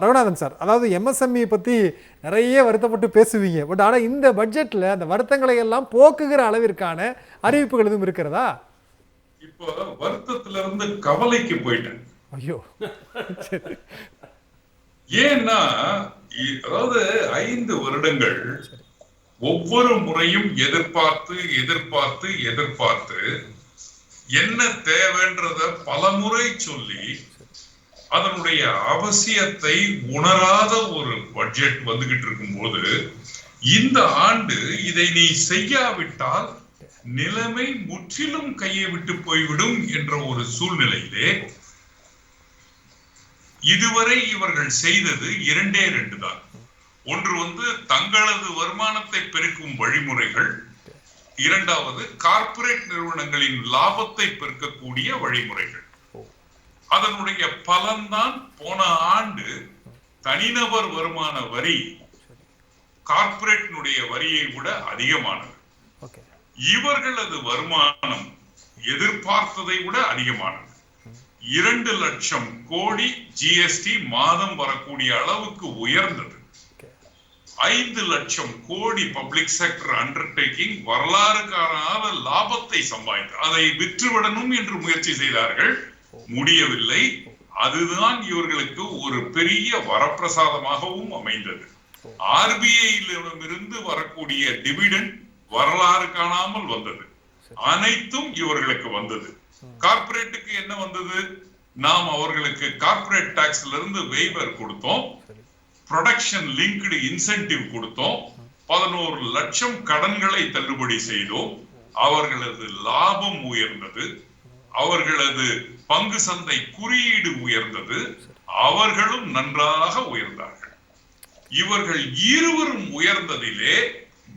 Raghunathan sir, அதாவது MSME பற்றி நிறைய வருத்தப்பட்டு பேசுவீங்க. பட் ஆனால் இந்த பட்ஜெட்டில் அந்த வருத்தங்களை எல்லாம் போக்குகிற அளவிற்கான அறிவிப்புகள் எதுவும் இருக்கிறதா? இப்போ வருத்தத்துல இருந்து கவலைக்கு போயிட்டேன். ஐயோ, ஏன்னா அதாவது 5 வருடங்கள் ஒவ்வொரு முறையும் எதிர்பார்த்து எதிர்பார்த்து எதிர்பார்த்து என்ன தேவைன்றத பலமுறை சொல்லி அதனுடைய அவசியத்தை உணராத ஒரு பட்ஜெட் வந்துகிட்டு இருக்கும்போது இந்த ஆண்டு இதை நீ செய்யாவிட்டால் நிலைமை முற்றிலும் கையை விட்டு போய்விடும் என்ற ஒரு சூழ்நிலையிலே இதுவரை இவர்கள் செய்தது 2 தான். ஒன்று தங்களது வருமானத்தை பெருக்கும் வழிமுறைகள், இரண்டாவது கார்ப்பரேட் நிறுவனங்களின் லாபத்தை பெருக்கக்கூடிய வழிமுறைகள். அதனுடைய பலன்தான் போன ஆண்டு தனிநபர் வருமான வரி கார்ப்பரேட்டினுடைய வரியை விட அதிகமானது. இவர்களது வருமானம் எதிர்பார்த்ததை விட அதிகமானது. 2 லட்சம் கோடி ஜிஎஸ்டி மாதம் வரக்கூடிய அளவுக்கு உயர்ந்தது. 5 லட்சம் கோடி பப்ளிக் செக்டர் அண்டர்டேக்கிங் வரலாறு காணாத லாபத்தை சம்பாதித்து அதை விற்றுவிடணும் என்று முயற்சி செய்தார்கள், முடியவில்லை. அதுதான் இவர்களுக்கு ஒரு பெரிய வரப்பிரசாதமாகவும் அமைந்தது. ஆர்பிஐயிலிருந்து வரக்கூடிய டிவிடெண்ட் வரலாறு காணாமல் வந்தது, அனைத்தும் இவர்களுக்கு வந்தது. கார்ப்பரேட்டுக்கு என்ன வந்தது? நாம் அவர்களுக்கு கார்ப்பரேட் டாக்ஸ்ல இருந்து வெய்வர் கொடுத்தோம், ப்ரொடக்ஷன் லிங்க்டு இன்சென்டிவ் கொடுத்தோம், 11 லட்சம் கடன்களை தள்ளுபடி செய்தோம். அவர்களது லாபம் உயர்ந்தது, அவர்களது பங்கு சந்தை குறியீடு உயர்ந்தது, அவர்களும் நன்றாக உயர்ந்தார்கள். இவர்கள் இருவரும் உயர்ந்ததிலே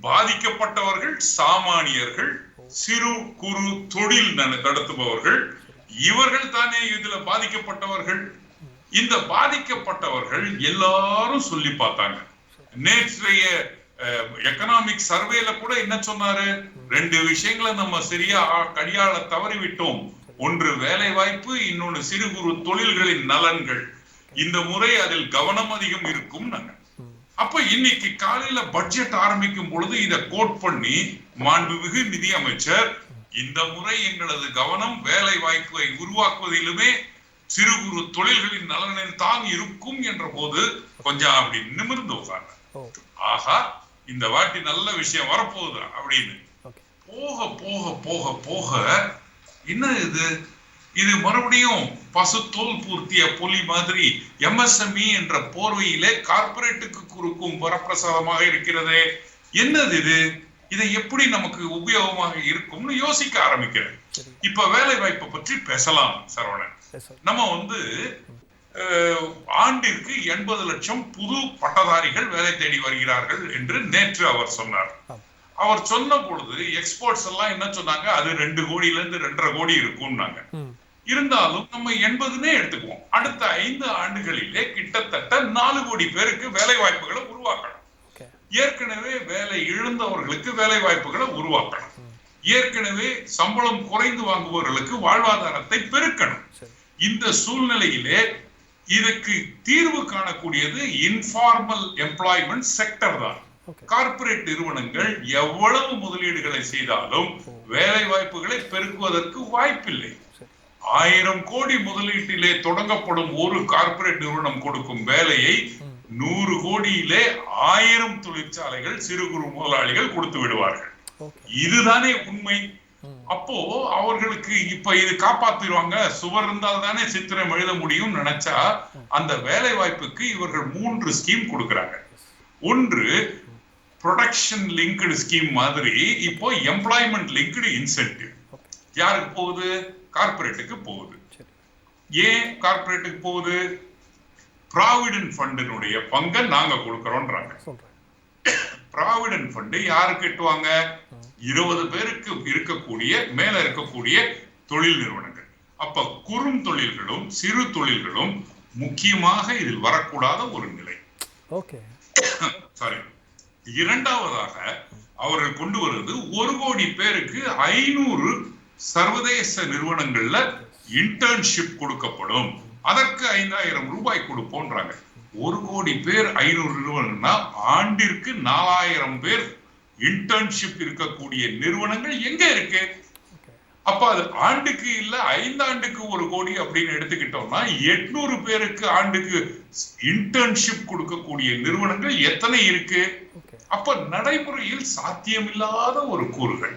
பாதிக்கப்பட்டவர்கள் சாமானியர்கள், சிறு குறு தொழில் நடத்துபவர்கள். இவர்கள் தானே இதுல பாதிக்கப்பட்டவர்கள். இந்த பாதிக்கப்பட்டவர்கள் எல்லாரும் சொல்லி பார்த்தாங்க. நேற்றைய எக்கனாமிக் சர்வேல கூட என்ன சொன்னாரு? 2 விஷயங்களை நம்ம சரியா கையாள தவறிவிட்டோம். ஒன்று வேலை வாய்ப்பு, இன்னொன்னு சிறு குறு தொழில்களின் நலன்கள். இந்த முறை அதில் கவனம் அதிகம் இருக்கும். நாங்க அப்ப இன்னைக்கு காலையில பட்ஜெட் ஆரம்பிக்கும் பொழுது இதை கோட் பண்ணி மாண்புமிகு நிதியமைச்சர், இந்த முறை எங்களது கவனம் வேலை வாய்ப்பை உருவாக்குவதிலுமே சிறு குறு தொழில்களின் நலனில் தான் இருக்கும் என்ற போது கொஞ்சம் அப்படி நிமிர்ந்து உட்கார்ந்து, ஆகா இந்த வாட்டி நல்ல விஷயம் வரப்போகுது அப்படின்னு போக போக போக போக என்ன இது மறுபடியும் பசுத்தோல் பூர்த்திய புலி மாதிரி எம்எஸ்எம்இ என்ற போர்வையிலே கார்ப்பரேட்டுக்கு கொடுக்கும் வரப்பிரசாதமாக இருக்கிறதே. என்னது இது? இதை எப்படி நமக்கு உபயோகமாக இருக்கும்னு யோசிக்க ஆரம்பிக்கிறேன். இப்ப வேலை வாய்ப்பை பற்றி பேசலாம் சரவணன். நம்ம ஆண்டிற்கு 80 லட்சம் புது பட்டதாரிகள் வேலை தேடி வருகிறார்கள் என்று நேற்று அவர் சொன்னார். அவர் சொன்ன பொழுது எக்ஸ்போர்ட்ஸ் எல்லாம் என்ன சொன்னாங்க? அது 2 கோடியில இருந்து 2.5 கோடி இருக்கும்னாங்க. இருந்தாலும் நம்ம 80னே எடுத்துக்குவோம். அடுத்த 5 ஆண்டுகளிலே கிட்டத்தட்ட 4 கோடி பேருக்கு வேலை வாய்ப்புகளை உருவாக்கணும். ஏற்கனவே வேலை இழந்தவர்களுக்கு வேலை வாய்ப்புகளை உருவாக்கணும். ஏற்கனவே சம்பளம் குறைந்து வாங்குபவர்களுக்கு வாழ்வாதாரத்தை பெருக்கணும். இந்த சூழ்நிலையிலே இதுக்கு தீர்வு காணக்கூடியது இன்ஃபார்மல் எம்ப்ளாய்மெண்ட் செக்டர் தான். கார்ப்பரேட் நிறுவனங்கள் எவ்வளவு முதலீடுகளை செய்தாலும் வேலை வாய்ப்புகளை பெருக்குவதற்கு வாய்ப்பில்லை. 1000 கோடி முதலீட்டிலே தொடங்கப்படும் ஒரு கார்ப்பரேட் நிறுவனம் கொடுக்கும் வேலையை 100 கோடியிலே 1000 தொழிற்சாலைகள் சிறு குறு முதலாளிகள் கொடுத்து விடுவார்கள். இதுதானே உண்மை. அப்போ அவர்களுக்கு இப்ப இது காப்பாத்திடுவாங்க, சுவர் இருந்தால் தானே சித்திரம் எழுத முடியும் நினைச்சா அந்த வேலை வாய்ப்புக்கு இவர்கள் 3 ஸ்கீம் கொடுக்கறாங்க. ஒன்று ப்ரொடக்ஷன் லிங்க்டு ஸ்கீம் மாதிரி, இப்போ எம்ப்ளாய்மெண்ட் லிங்க்டு இன்சென்டிவ். யாருக்கு போகுது? கார்ப்பரேட்டுக்கு போகுது. ஏன் கார்ப்பரேட்டுக்கு போகுது? ப்ராவிடன்ட் ஃபண்டினுடைய பங்கை நாங்க கொடுக்கறோம்ன்றாங்க. ப்ராவிடன்ட் ஃபண்ட் யாரு கட்டுவாங்க? 20 பேருக்கு இருக்கக்கூடிய மேல இருக்கக்கூடிய தொழில் நிறுவனங்கள். அப்ப குறும் தொழில்களும் சிறு தொழில்களும் முக்கியமாக இதில் வரக்கூடாத ஒரு நிலை. சாரி. இரண்டாவதாக அவர்கள் கொண்டு வருவது 1 கோடி பேருக்கு 500 சர்வதேச நிறுவனங்கள்ல இன்டர்ன்ஷிப் கொடுக்கப்படும். அதற்கு 5000 ரூபாய் கொடுப்போன்றாங்க. 1 கோடி பேர் 500 நிறுவனங்கள்னா ஆண்டிற்கு 4000 பேர் இன்டர்ன்ஷிப் இருக்கக்கூடிய நிறுவனங்கள் எங்க இருக்கு? அப்ப அது ஆண்டுக்கு இல்ல 5 ஆண்டுக்கு 1 கோடி அப்படின்னு எடுத்துக்கிட்டோம்னா 800 பேருக்கு ஆண்டுக்கு இன்டர்ன்ஷிப் கொடுக்கக்கூடிய நிறுவனங்கள் எத்தனை இருக்கு? அப்ப நடைமுறையில் சாத்தியமில்லாத ஒரு கூறுகள்.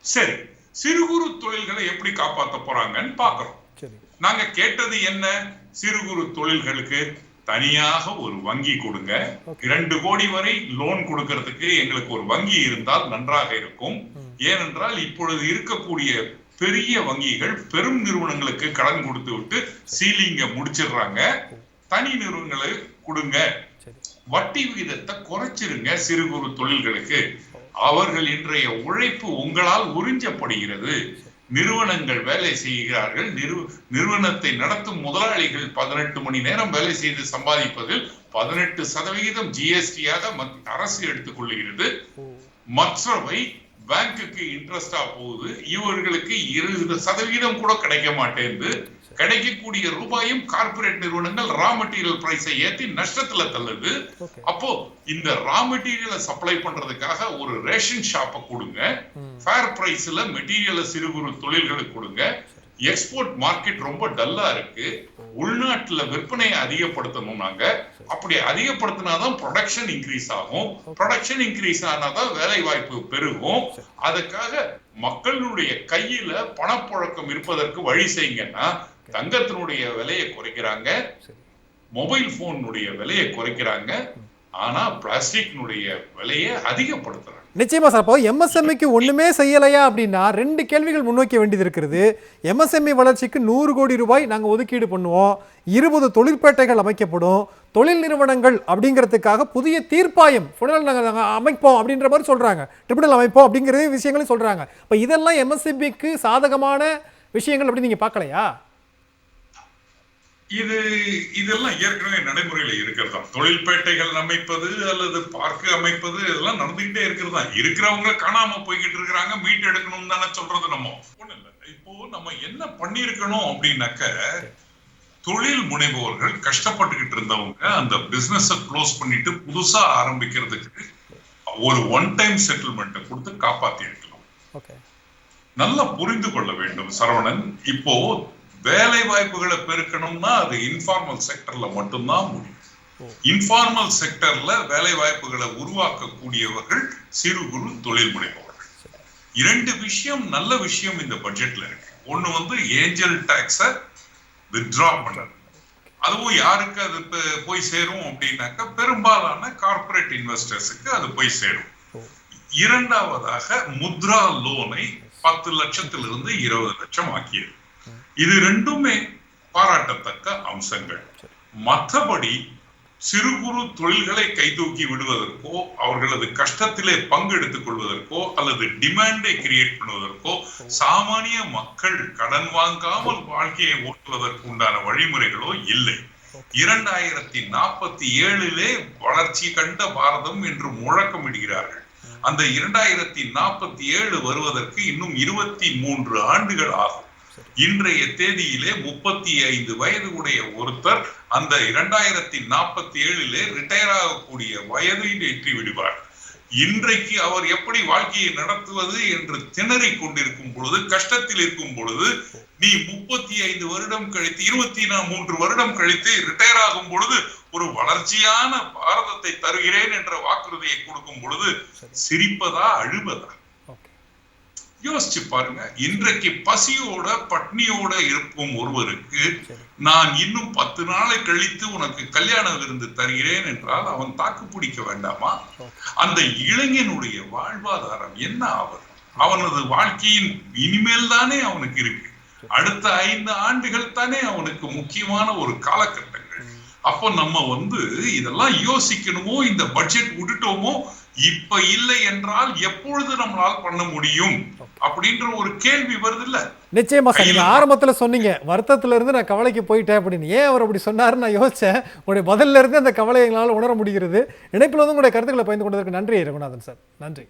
சரி, சிறு குறு தொழில்களை எப்படி காப்பாற்ற போறாங்கன்னு பாக்குறோம். நாங்க கேட்டது என்ன? சிறு குறு தொழில்களுக்கு தனியாக ஒரு வங்கி கொடுங்க. 2 கோடி வரை லோன் கொடுக்கறதுக்கு எங்களுக்கு ஒரு வங்கி இருந்தால் நன்றாக இருக்கும். ஏனென்றால் இப்பொழுது இருக்கக்கூடிய பெரிய வங்கிகள் பெரும் நிறுவனங்களுக்கு கடன் கொடுத்து விட்டு சீலிங்க முடிச்சிடுறாங்க. தனி நிறுவனங்களை கொடுங்க. வட்டி விகிதத்தை குறைச்சிருங்க. சிறு குறு தொழில்களுக்கு அவர்கள் இன்றைய உழைப்பு உங்களால் உறிஞ்சப்படுகிறது. நிறுவனங்கள் வேலை செய்கிறார்கள். நிறுவனத்தை நடத்தும் முதலாளிகள் 18 மணி நேரம் வேலை செய்து சம்பாதிப்பதில் 18% ஜிஎஸ்டியாக அரசு எடுத்துக் கொள்ளுகிறது. மற்றவை பேங்குக்கு இன்ட்ரெஸ்டா போகுது. இவர்களுக்கு 20% கூட கிடைக்க மாட்டேங்குது. கிடைக்கக்கூடிய ரூபாயும் கார்பரேட் நிறுவனங்கள் ரா மெட்டீரியல் பிரைஸை ஏற்றி நஷ்டத்துல தள்ளுது. அப்போ இந்த ரா மெட்டீரியலை சப்ளை பண்றதுக்காக ஒரு ரேஷன் ஷாப்பை கொடுங்க. ஃபேர் பிரைஸ்ல மெட்டீரியலை சிறு குறு தொழில்களுக்கு கொடுங்க. எக்ஸ்போர்ட் மார்க்கெட் ரொம்ப டல்லா இருக்கு. உள்நாட்டுல விற்பனையை அதிகப்படுத்தணும். நாங்க அப்படி அதிகப்படுத்தினாதான் ப்ரொடக்ஷன் இன்க்ரீஸ் ஆகும். ப்ரொடக்ஷன் இன்க்ரீஸ் ஆனாதான் வேலை வாய்ப்பு பெருகும். அதுக்காக மக்களுடைய கையில பணப்புழக்கம் இருப்பதற்கு வழி செய்யுங்கன்னா தங்கத்தினுடைய விலையை குறைக்கிறாங்க, மொபைல் போனுடைய விலையை குறைக்கிறாங்க, ஆனா பிளாஸ்டிக்னுடைய விலையை அதிகப்படுத்துறாங்க. நிச்சயமா சார். அப்போ எம்எஸ்எம்இக்கு ஒண்ணுமே செய்யலையா அப்படின்னா 2 கேள்விகள் முன்னோக்கி வேண்டியது இருக்கிறது. எம்எஸ்எம்இ வளர்ச்சிக்கு 100 கோடி ரூபாய் நாங்கள் ஒதுக்கீடு பண்ணுவோம். 20 தொழிற்பேட்டைகள் அமைக்கப்படும். தொழில் நிறுவனங்கள் அப்படிங்கிறதுக்காக புதிய தீர்ப்பாயம் நாங்கள் அமைப்போம் அப்படின்ற மாதிரி சொல்றாங்க. ட்ரிபியூனல் அமைப்போம் அப்படிங்கிற விஷயங்களும் சொல்றாங்க. இப்போ இதெல்லாம் எம்எஸ்எம்இக்கு சாதகமான விஷயங்கள் அப்படி நீங்க பார்க்கலையா? இதெல்லாம் ஏற்கனவே நடைமுறையில இருக்கிறதா. தொழில்பேட்டைகள் அமைப்பது அல்லது பார்க்கு அமைப்பது இதெல்லாம் நடந்துகிட்டே இருக்கிறதா. இருக்கிறவங்க காணாம போய்கிட்டு இருக்கிறாங்க. மீட் எடுக்கணும் தானே சொல்றது. நம்ம ஒண்ணு இல்லை. இப்போ நம்ம என்ன பண்ணிருக்கணும் அப்படின்னாக்க, தொழில் முனைவோர்கள் கஷ்டப்பட்டுக்கிட்டு இருந்தவங்க அந்த பிசினஸ் க்ளோஸ் பண்ணிட்டு புதுசா ஆரம்பிக்கிறதுக்கு ஒரு ஒன் டைம் செட்டில்மெண்ட் கொடுத்து காப்பாத்தி இருக்கலாம். நல்லா புரிந்து கொள்ள வேண்டும் சரவணன். இப்போ வேலை வாய்ப்புகளை பெருக்கணும்னா அது இன்ஃபார்மல் செக்டர்ல மட்டும்தான் முடியும். இன்ஃபார்மல் செக்டர்ல வேலை வாய்ப்புகளை உருவாக்கக்கூடியவர்கள் சிறு குறு தொழில் முனைவோர்கள். 2 விஷயம் நல்ல விஷயம் இந்த பட்ஜெட்ல இருக்கு. ஒண்ணு ஏஞ்சல் டாக்ஸ வித்ட்ரா பண்றது. அதுவும் யாருக்கு அது போய் சேரும் அப்படின்னாக்க பெரும்பாலான கார்பரேட் இன்வெஸ்டர்ஸுக்கு அது போய் சேரும். 2வதாக முத்ரா லோனை 10 லட்சத்திலிருந்து 20 லட்சம் ஆக்கியது. இது 2மே பாராட்டத்தக்க அம்சங்கள். மற்றபடி சிறு குறு தொழில்களை கைதூக்கி விடுவதற்கோ அவர்களது கஷ்டத்திலே பங்கெடுத்துக் கொள்வதற்கோ அல்லது டிமாண்டை கிரியேட் பண்ணுவதற்கோ சாமானிய மக்கள் கடன் வாங்காமல் வாழ்க்கையை ஓட்டுவதற்கு உண்டான வழிமுறைகளோ இல்லை. 2047 வளர்ச்சி கண்ட பாரதம் என்று முழக்கமிடுகிறார்கள். அந்த 2047 வருவதற்கு இன்னும் 23 ஆண்டுகள் ஆகும். இன்றைய தேதியிலே 35 வயது உடைய ஒருத்தர் அந்த 2047 ரிட்டையர் ஆகக்கூடிய வயதை எட்டி விடுவார். இன்றைக்கு அவர் எப்படி வாழ்க்கையை நடத்துவது என்று திணறிக் கொண்டிருக்கும் பொழுது, கஷ்டத்தில் இருக்கும் பொழுது, நீ 35 வருடம் கழித்து 23 வருடம் கழித்து ரிட்டையர் ஆகும் பொழுது ஒரு வளர்ச்சியான பாரதத்தை தருகிறேன் என்ற வாக்குறுதியை கொடுக்கும் பொழுது சிரிப்பதா அழுவதா? யோசிச்சு பாருங்க. இன்றைக்கு பசியோட பட்னியோட இருக்கும் ஒருவருக்கு நான் இன்னும் 10 நாளை கழித்து உனக்கு கல்யாண விருந்து தருகிறேன் என்றால் அவன் தாக்கு பிடிக்க வேண்டாமா? அந்த இளைஞனுடைய வாழ்வாதாரம் என்ன ஆவது? அவனது வாழ்க்கையின் இனிமேல் தானே அவனுக்கு இருக்கு. அடுத்த 5 ஆண்டுகள் தானே அவனுக்கு முக்கியமான ஒரு காலகட்டங்கள். அப்போ நம்ம இதெல்லாம் யோசிக்கணுமோ? இந்த பட்ஜெட் விட்டுட்டோமோ? இப்ப இல்லை என்றால் எப்பொழுது நம்மளால் பண்ண முடியும் அப்படின்ற ஒரு கேள்வி வருது இல்ல? நிச்சயமா சார். நீங்க ஆரம்பத்துல சொன்னீங்க வருத்தத்துல இருந்து நான் கவலைக்கு போயிட்டேன் அப்படின்னு. ஏன் அவர் அப்படி சொன்னாருன்னு நான் யோசிச்சேன். உங்களுடைய பதில இருந்து அந்த கவலையை எங்களால் உணர முடிகிறது. இணைப்பில் உங்களுடைய கருத்துக்களை பகிர்ந்து கொண்டதற்கு நன்றி ரகுநாதன் சார். நன்றி.